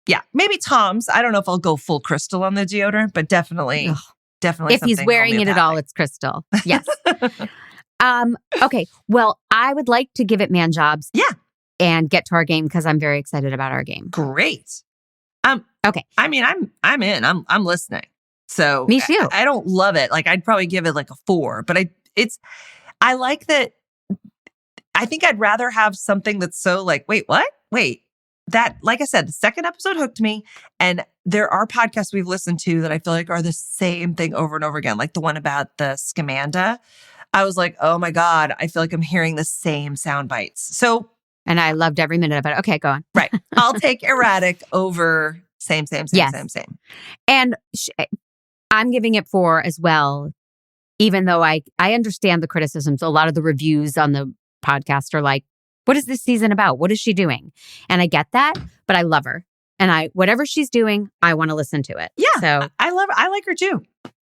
[SPEAKER 2] Yeah. Maybe Tom's. I don't know if I'll go full crystal on the deodorant, but definitely. If
[SPEAKER 1] he's wearing it at all, it's crystal. Yes. Okay. Well, I would like to give it man jobs.
[SPEAKER 2] Yeah.
[SPEAKER 1] And get to our game because I'm very excited about our game.
[SPEAKER 2] Great.
[SPEAKER 1] Okay.
[SPEAKER 2] I mean, I'm in. I'm listening. So
[SPEAKER 1] me too.
[SPEAKER 2] I don't love it. Like, I'd probably give it like a 4, but I like that. I think I'd rather have something that's so like, wait, what? Wait, that, like I said, the second episode hooked me. And there are podcasts we've listened to that I feel like are the same thing over and over again. Like the one about the Scamanda. I was like, oh my God, I feel like I'm hearing the same sound bites. So,
[SPEAKER 1] and I loved every minute of it. Okay, go on.
[SPEAKER 2] Right. I'll take erratic over same.
[SPEAKER 1] And I'm giving it 4 as well, even though I understand the criticisms. A lot of the reviews on the podcast are like, What is this season about? What is she doing? And I get that, but I love her. And whatever she's doing, I want to listen to it.
[SPEAKER 2] Yeah.
[SPEAKER 1] So
[SPEAKER 2] I like her too.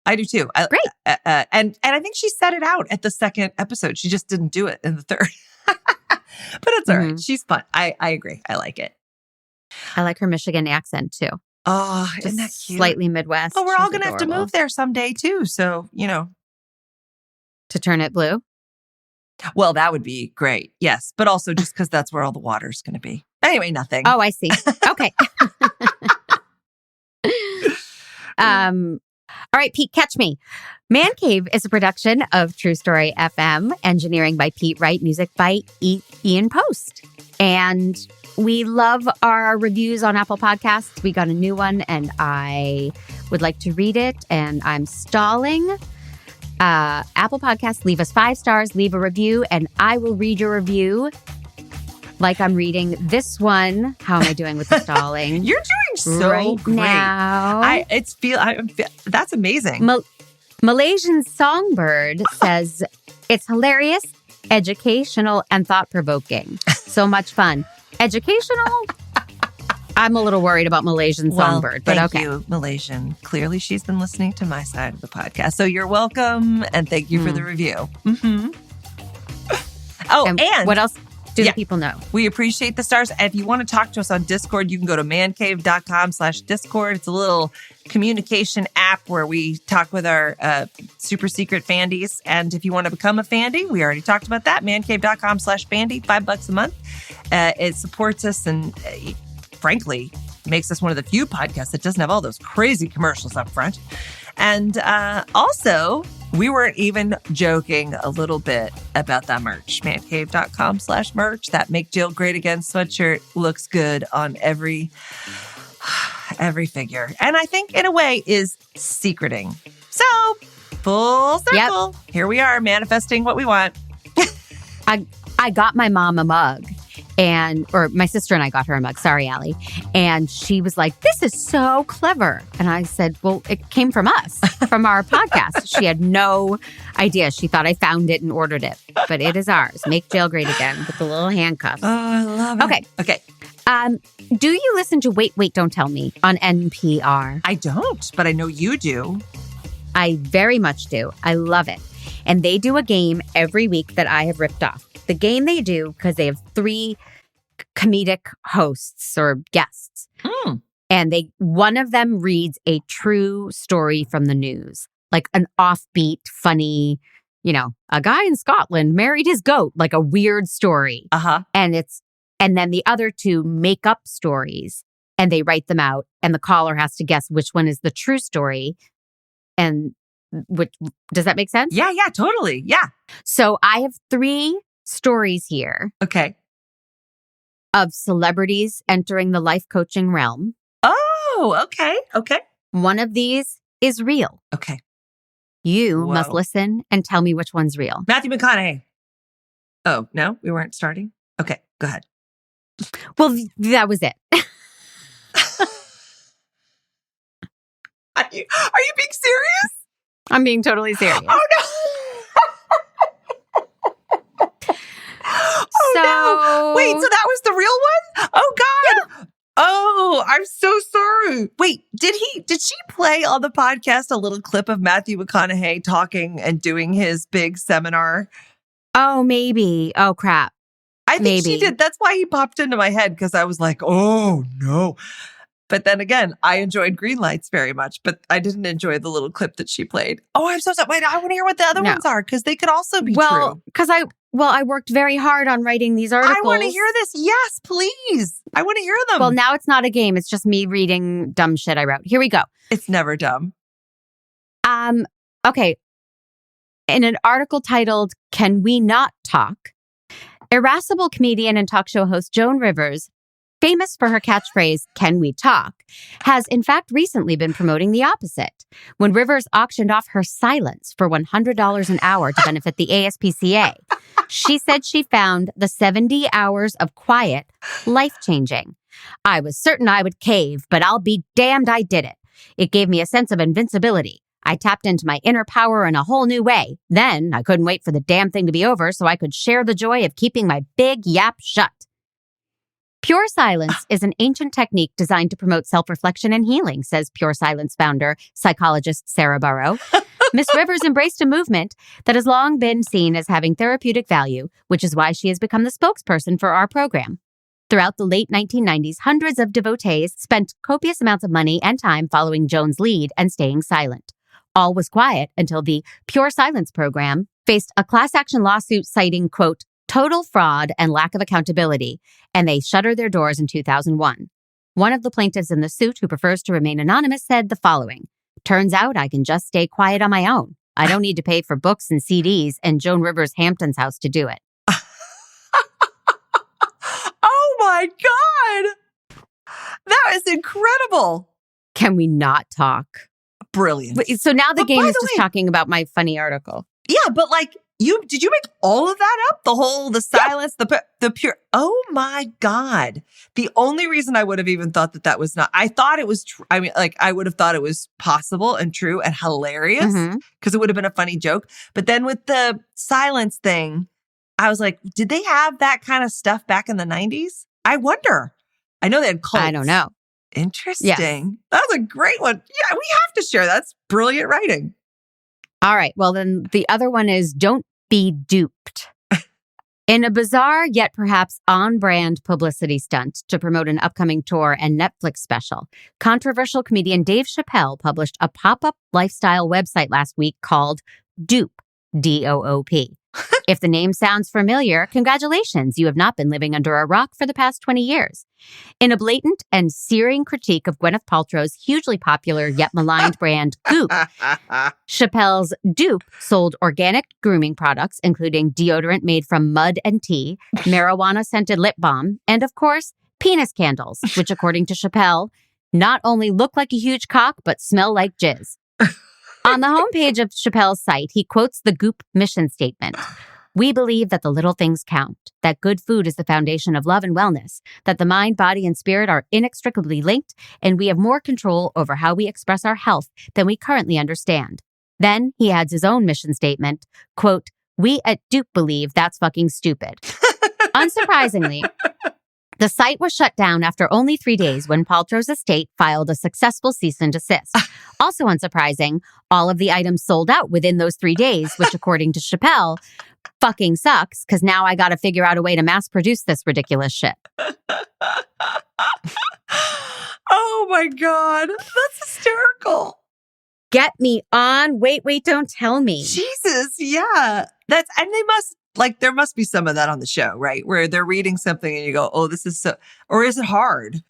[SPEAKER 2] I do too.
[SPEAKER 1] Great.
[SPEAKER 2] And I think she set it out at the second episode. She just didn't do it in the third. But it's all right. She's fun. I agree. I like it.
[SPEAKER 1] I like her Michigan accent too.
[SPEAKER 2] Oh,
[SPEAKER 1] Just
[SPEAKER 2] isn't that cute?
[SPEAKER 1] slightly Midwest.
[SPEAKER 2] Oh, we're all
[SPEAKER 1] She's
[SPEAKER 2] going to have to
[SPEAKER 1] adorable.
[SPEAKER 2] move there someday too. So,
[SPEAKER 1] To turn it blue?
[SPEAKER 2] well, that would be great. Yes. But also just because that's where all the water's going to be. Anyway, nothing.
[SPEAKER 1] Oh, I see. Okay. All right, Pete, catch me. Mandcave is a production of True Story FM, engineering by Pete Wright, music by Ian Post. And we love our reviews on Apple Podcasts. We got a new one and I would like to read it, and I'm stalling. Apple Podcasts, leave us 5 stars, leave a review, and I will read your review like I'm reading this one. How am I doing with the stalling?
[SPEAKER 2] You're doing so
[SPEAKER 1] right
[SPEAKER 2] great.
[SPEAKER 1] now.
[SPEAKER 2] That's amazing.
[SPEAKER 1] Malaysian Songbird says, it's hilarious, educational, and thought-provoking. So much fun. Educational? I'm a little worried about Malaysian Songbird, but
[SPEAKER 2] thank
[SPEAKER 1] okay.
[SPEAKER 2] you, Malaysian. Clearly, she's been listening to my side of the podcast. So you're welcome, and thank you for the review. Mm-hmm. Oh, and
[SPEAKER 1] what else do the people know?
[SPEAKER 2] We appreciate the stars. If you want to talk to us on Discord, you can go to mancave.com/Discord. It's a little communication app where we talk with our super secret Fandys. And if you want to become a Fandy, we already talked about that. Mancave.com/Fandy, $5 a month. It supports us and frankly makes us one of the few podcasts that doesn't have all those crazy commercials up front. And also, we weren't even joking a little bit about that merch. Mancave.com/merch. That Make Jill Great Again sweatshirt looks good on every figure. And I think in a way is secreting. So, full circle. Yep. Here we are manifesting what we want.
[SPEAKER 1] I got my mom a mug. Or my sister and I got her a mug. Sorry, Allie. And she was like, this is so clever. And I said, well, it came from us, from our podcast. She had no idea. She thought I found it and ordered it. But it is ours. Make Jail Great Again with the little handcuffs.
[SPEAKER 2] Oh, I love it.
[SPEAKER 1] Okay. Do you listen to Wait, Don't Tell Me on NPR?
[SPEAKER 2] I don't, but I know you do.
[SPEAKER 1] I very much do. I love it. And they do a game every week that I have ripped off. The game they do, because they have 3 comedic hosts or guests. And one of them reads a true story from the news, like an offbeat, funny, a guy in Scotland married his goat, like a weird story. And then the other 2 make up stories and they write them out, and the caller has to guess which one is the true story. And does that make sense?
[SPEAKER 2] Yeah, totally. Yeah.
[SPEAKER 1] So I have 3 stories here.
[SPEAKER 2] Okay.
[SPEAKER 1] Of celebrities entering the life coaching realm.
[SPEAKER 2] Oh, okay.
[SPEAKER 1] One of these is real.
[SPEAKER 2] Okay.
[SPEAKER 1] You must listen and tell me which one's real.
[SPEAKER 2] Matthew McConaughey. Oh, no? We weren't starting? Okay, go ahead.
[SPEAKER 1] Well, that was it.
[SPEAKER 2] Are you being serious?
[SPEAKER 1] I'm being totally serious.
[SPEAKER 2] Oh, no. No. Wait, so that was the real one? Oh, God. Yeah. Oh, I'm so sorry. Wait, did she play on the podcast a little clip of Matthew McConaughey talking and doing his big seminar?
[SPEAKER 1] Oh, maybe. Oh, crap.
[SPEAKER 2] I think she did. That's why he popped into my head, because I was like, oh, no. But then again, I enjoyed Green Lights very much, but I didn't enjoy the little clip that she played. Oh, I'm so sorry. Wait, I want to hear what the other ones are, because they could also be true.
[SPEAKER 1] Because I worked very hard on writing these articles.
[SPEAKER 2] I want to hear this. Yes, please. I want to hear them.
[SPEAKER 1] Well, now it's not a game. It's just me reading dumb shit I wrote. Here we go.
[SPEAKER 2] It's never dumb.
[SPEAKER 1] Okay. In an article titled, Can We Not Talk? Irascible comedian and talk show host Joan Rivers, famous for her catchphrase, Can we talk, has in fact recently been promoting the opposite. When Rivers auctioned off her silence for $100 an hour to benefit the ASPCA, she said she found the 70 hours of quiet life-changing. I was certain I would cave, but I'll be damned I did it. It gave me a sense of invincibility. I tapped into my inner power in a whole new way. Then I couldn't wait for the damn thing to be over so I could share the joy of keeping my big yap shut. Pure silence is an ancient technique designed to promote self-reflection and healing, says Pure Silence founder, psychologist Sarah Burrow. Miss Rivers embraced a movement that has long been seen as having therapeutic value, which is why she has become the spokesperson for our program. Throughout the late 1990s, hundreds of devotees spent copious amounts of money and time following Joan's lead and staying silent. All was quiet until the Pure Silence program faced a class action lawsuit citing, quote, total fraud and lack of accountability, and they shuttered their doors in 2001. One of the plaintiffs in the suit, who prefers to remain anonymous, said the following: turns out I can just stay quiet on my own. I don't need to pay for books and CDs and Joan Rivers' Hamptons house to do it.
[SPEAKER 2] Oh my God! That is incredible.
[SPEAKER 1] Can we not talk?
[SPEAKER 2] Brilliant.
[SPEAKER 1] So now the
[SPEAKER 2] But
[SPEAKER 1] game
[SPEAKER 2] by
[SPEAKER 1] is
[SPEAKER 2] the
[SPEAKER 1] just
[SPEAKER 2] way-
[SPEAKER 1] talking about my funny article.
[SPEAKER 2] Yeah, but like did you make all of that up? The silence, the pure. Oh my God. The only reason I would have even thought that was not, I thought it was, I would have thought it was possible and true and hilarious because it would have been a funny joke. But then with the silence thing, I was like, did they have that kind of stuff back in the 90s? I wonder. I know they had cults.
[SPEAKER 1] I don't know.
[SPEAKER 2] Interesting.
[SPEAKER 1] Yes.
[SPEAKER 2] That's a great one. Yeah, we have to share. That's brilliant writing.
[SPEAKER 1] All right. Well, then the other one is don't be duped. In a bizarre yet perhaps on-brand publicity stunt to promote an upcoming tour and Netflix special, controversial comedian Dave Chappelle published a pop-up lifestyle website last week called Doop, D-O-O-P. If the name sounds familiar, congratulations, you have not been living under a rock for the past 20 years. In a blatant and searing critique of Gwyneth Paltrow's hugely popular yet maligned brand Goop, Chappelle's Doop sold organic grooming products, including deodorant made from mud and tea, marijuana-scented lip balm, and of course, penis candles, which according to Chappelle, not only look like a huge cock, but smell like jizz. On the homepage of Chappelle's site, he quotes the Goop mission statement. We believe that the little things count, that good food is the foundation of love and wellness, that the mind, body, and spirit are inextricably linked, and we have more control over how we express our health than we currently understand. Then he adds his own mission statement, quote, we at Duke believe that's fucking stupid. Unsurprisingly, the site was shut down after only 3 days when Paltrow's estate filed a successful cease and desist. Also unsurprising, all of the items sold out within those 3 days, which according to Chappelle, fucking sucks because now I got to figure out a way to mass produce this ridiculous shit.
[SPEAKER 2] Oh my God. That's hysterical.
[SPEAKER 1] Get me on. Wait, don't tell me.
[SPEAKER 2] Jesus. Yeah. And they must, there must be some of that on the show, right? Where they're reading something and you go, oh, this is so, or is it hard?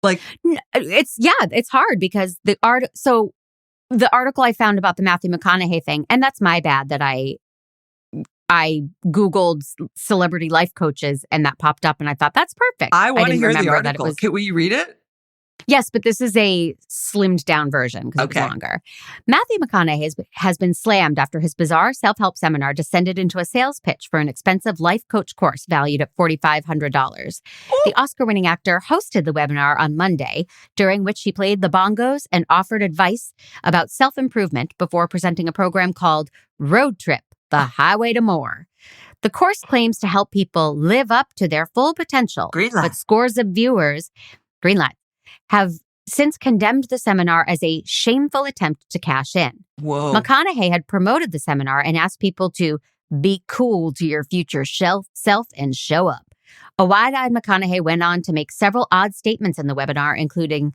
[SPEAKER 1] It's hard because the article I found about the Matthew McConaughey thing, and that's my bad that I Googled celebrity life coaches and that popped up and I thought that's perfect.
[SPEAKER 2] I want to hear the article.
[SPEAKER 1] That it was,
[SPEAKER 2] Can we read it?
[SPEAKER 1] Yes, but this is a slimmed down version because it's longer. Matthew McConaughey has been slammed after his bizarre self-help seminar descended into a sales pitch for an expensive life coach course valued at $4,500. The Oscar-winning actor hosted the webinar on Monday, during which he played the bongos and offered advice about self-improvement before presenting a program called Road Trip, The Highway to More. The course claims to help people live up to their full potential, but scores of viewers, Greenlight, have since condemned the seminar as a shameful attempt to cash in.
[SPEAKER 2] Whoa.
[SPEAKER 1] McConaughey had promoted the seminar and asked people to be cool to your future self and show up. A wide-eyed McConaughey went on to make several odd statements in the webinar, including,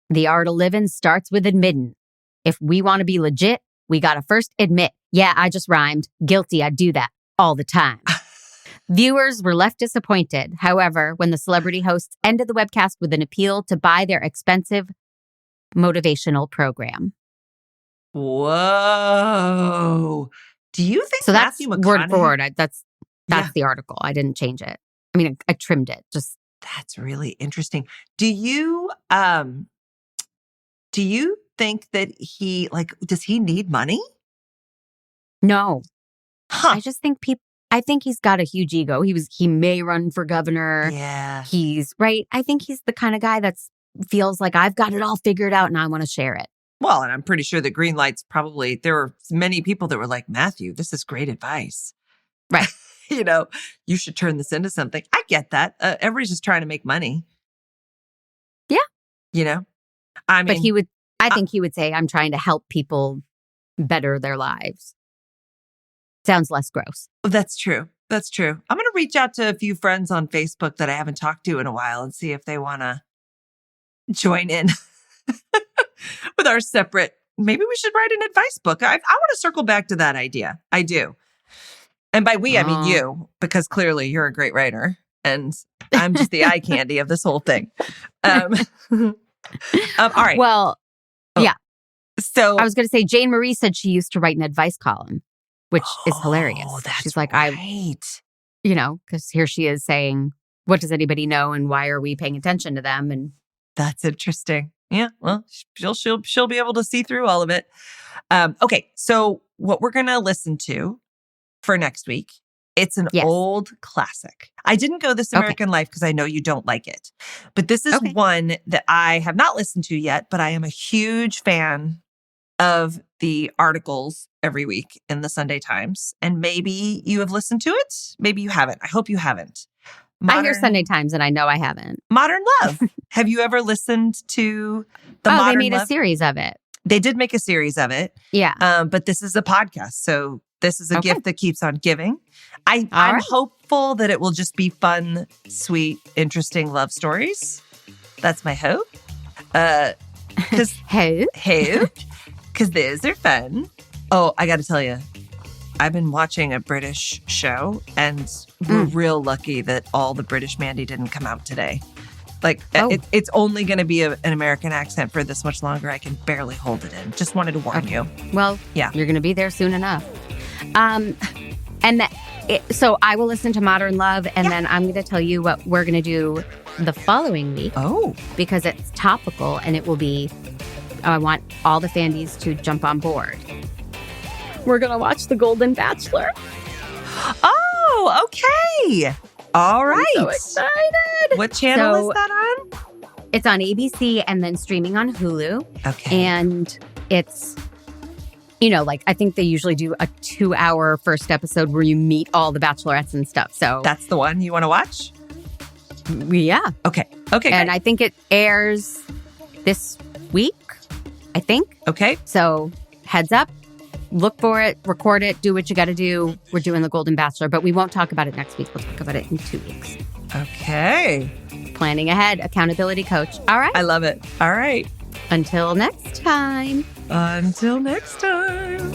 [SPEAKER 1] the art of living starts with admitting. If we want to be legit, we got to first admit, yeah, I just rhymed. Guilty, I do that all the time. Viewers were left disappointed, however, when the celebrity hosts ended the webcast with an appeal to buy their expensive motivational program.
[SPEAKER 2] Whoa. Do you think
[SPEAKER 1] so? That's
[SPEAKER 2] Matthew McConaughey,
[SPEAKER 1] word for word. That's the article. I didn't change it. I mean, I trimmed it.
[SPEAKER 2] That's really interesting. Do you think that he does he need money?
[SPEAKER 1] No. I just think I think he's got a huge ego. He may run for governor.
[SPEAKER 2] Yeah.
[SPEAKER 1] He's right. I think he's the kind of guy that feels like I've got it all figured out and I want to share it.
[SPEAKER 2] Well, and I'm pretty sure the green lights probably, there were many people that were like, Matthew, this is great advice.
[SPEAKER 1] Right.
[SPEAKER 2] You should turn this into something. I get that. Everybody's just trying to make money.
[SPEAKER 1] Yeah.
[SPEAKER 2] I mean,
[SPEAKER 1] but I think he would say, I'm trying to help people better their lives. Sounds less gross.
[SPEAKER 2] That's true. That's true. I'm going to reach out to a few friends on Facebook that I haven't talked to in a while and see if they want to join in with our separate. Maybe we should write an advice book. I want to circle back to that idea. I do. And by we, I mean you, because clearly you're a great writer and I'm just the eye candy of this whole thing. All right.
[SPEAKER 1] Well, yeah.
[SPEAKER 2] So
[SPEAKER 1] I was going to say, Jane Marie said she used to write an advice column, which is hilarious. She's like,
[SPEAKER 2] right.
[SPEAKER 1] Because here she is saying, what does anybody know and why are we paying attention to them? And
[SPEAKER 2] that's interesting. Yeah. Well, she'll be able to see through all of it. Okay. So what we're going to listen to for next week, it's an old classic. I didn't go This American Life because I know you don't like it. But this is one that I have not listened to yet, but I am a huge fan of the articles every week in the Sunday Times. And maybe you have listened to it. Maybe you haven't. I hope you haven't.
[SPEAKER 1] I hear Sunday Times and I know I haven't.
[SPEAKER 2] Modern Love. Have you ever listened to the Modern Love?
[SPEAKER 1] They made a series of it.
[SPEAKER 2] They did make a series of it.
[SPEAKER 1] Yeah.
[SPEAKER 2] But this is a podcast. So this is a gift that keeps on giving. I'm hopeful that it will just be fun, sweet, interesting love stories. That's my hope. Because those are fun. Oh, I got to tell you, I've been watching a British show and we're real lucky that all the British Mandy didn't come out today. Like, it's only going to be an American accent for this much longer. I can barely hold it in. Just wanted to warn you.
[SPEAKER 1] Well, you're going to be there soon enough. So I will listen to Modern Love, and then I'm going to tell you what we're going to do the following week.
[SPEAKER 2] Oh.
[SPEAKER 1] Because it's topical, and it will be, I want all the Fandys to jump on board. We're going to watch The Golden Bachelor.
[SPEAKER 2] Oh, okay. All right.
[SPEAKER 1] I'm so excited.
[SPEAKER 2] What channel is that on?
[SPEAKER 1] It's on ABC and then streaming on Hulu.
[SPEAKER 2] Okay.
[SPEAKER 1] And it's, I think they usually do a 2-hour first episode where you meet all the bachelorettes and stuff. So
[SPEAKER 2] that's the one you want to watch?
[SPEAKER 1] Yeah.
[SPEAKER 2] Okay.
[SPEAKER 1] And I think it airs this week, I think.
[SPEAKER 2] Okay.
[SPEAKER 1] So heads up. Look for it, record it, do what you got to do. We're doing The Golden Bachelor, but we won't talk about it next week. We'll talk about it in 2 weeks.
[SPEAKER 2] Okay.
[SPEAKER 1] Planning ahead, accountability coach. All right.
[SPEAKER 2] I love it. All right.
[SPEAKER 1] Until next time.
[SPEAKER 2] Until next time.